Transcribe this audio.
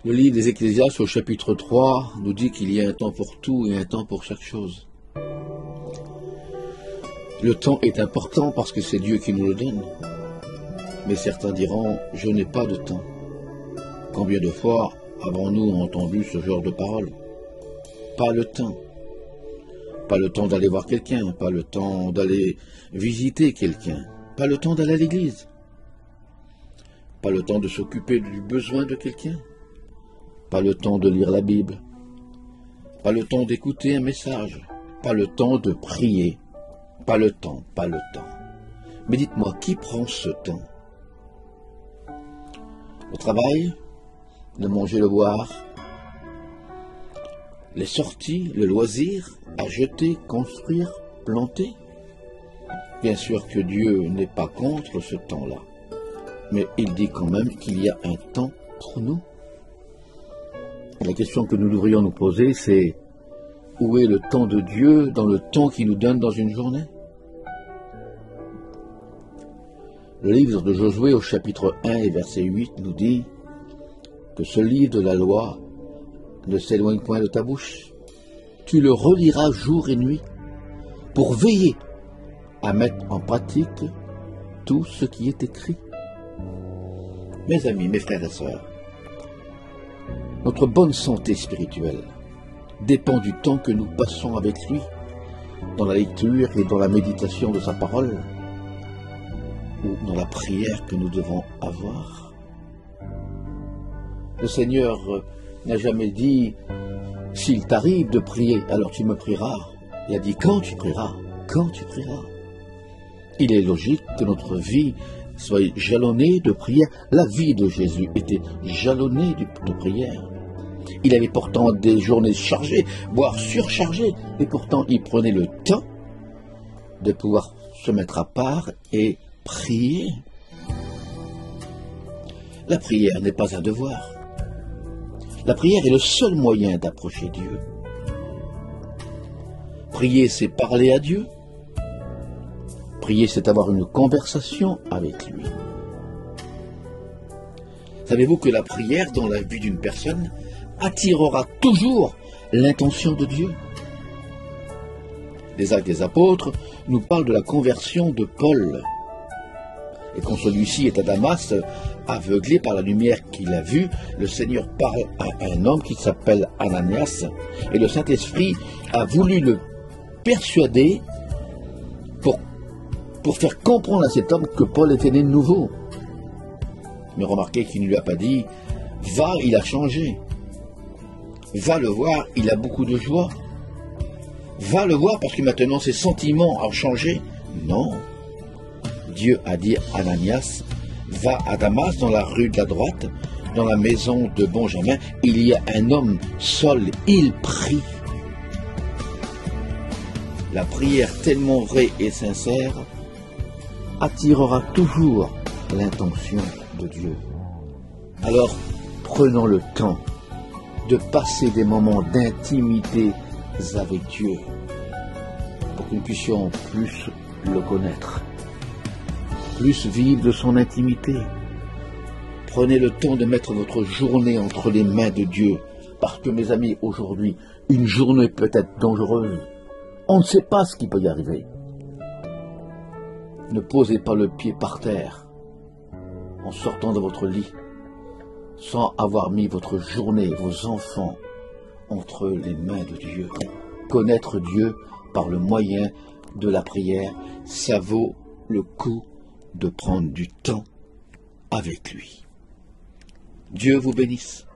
Le livre des Ecclésiastes au chapitre 3 nous dit qu'il y a un temps pour tout et un temps pour chaque chose. Le temps est important parce que c'est Dieu qui nous le donne. Mais certains diront, je n'ai pas de temps. Combien de fois avons-nous entendu ce genre de paroles? Pas le temps. Pas le temps d'aller voir quelqu'un, pas le temps d'aller visiter quelqu'un, pas le temps d'aller à l'église, pas le temps de s'occuper du besoin de quelqu'un, pas le temps de lire la Bible, pas le temps d'écouter un message, pas le temps de prier, pas le temps. Mais dites-moi, qui prend ce temps? Le travail, le manger, le boire, les sorties, le loisir, acheter, construire, planter. Bien sûr que Dieu n'est pas contre ce temps-là, mais il dit quand même qu'il y a un temps pour nous. La question que nous devrions nous poser, c'est où est le temps de Dieu dans le temps qu'il nous donne dans une journée? Le livre de Josué au chapitre 1 et verset 8 nous dit que ce livre de la loi ne s'éloigne point de ta bouche. Tu le reliras jour et nuit pour veiller à mettre en pratique tout ce qui est écrit. Mes amis, mes frères et sœurs, notre bonne santé spirituelle dépend du temps que nous passons avec lui, dans la lecture et dans la méditation de sa parole, ou dans la prière que nous devons avoir. Le Seigneur n'a jamais dit « S'il t'arrive de prier, alors tu me prieras ». Il a dit « Quand tu prieras, quand tu prieras ». Il est logique que notre vie soit jalonnée de prière. La vie de Jésus était jalonnée de prière. Il avait pourtant des journées chargées, voire surchargées, et pourtant il prenait le temps de pouvoir se mettre à part et prier. La prière n'est pas un devoir. La prière est le seul moyen d'approcher Dieu. Prier, c'est parler à Dieu. Prier, c'est avoir une conversation avec lui. Savez-vous que la prière dans la vie d'une personne attirera toujours l'intention de Dieu? Les Actes des Apôtres nous parlent de la conversion de Paul. Et quand celui-ci est à Damas, aveuglé par la lumière qu'il a vue, le Seigneur parle à un homme qui s'appelle Ananias, et le Saint-Esprit a voulu le persuader pour faire comprendre à cet homme que Paul était né de nouveau. Mais remarquez qu'il ne lui a pas dit « Va, il a changé. Va le voir, il a beaucoup de joie. Va le voir parce que maintenant ses sentiments ont changé. » Non. Dieu a dit à Ananias « Va à Damas, dans la rue de la droite, dans la maison de Benjamin, il y a un homme seul, il prie. » La prière tellement vraie et sincère attirera toujours l'intention de Dieu. Alors, prenons le temps de passer des moments d'intimité avec Dieu pour que nous puissions plus le connaître, plus vivre de son intimité. Prenez le temps de mettre votre journée entre les mains de Dieu, parce que, mes amis, aujourd'hui, une journée peut être dangereuse. On ne sait pas ce qui peut y arriver. Ne posez pas le pied par terre en sortant de votre lit sans avoir mis votre journée, vos enfants, entre les mains de Dieu. Connaître Dieu par le moyen de la prière, ça vaut le coup de prendre du temps avec lui. Dieu vous bénisse.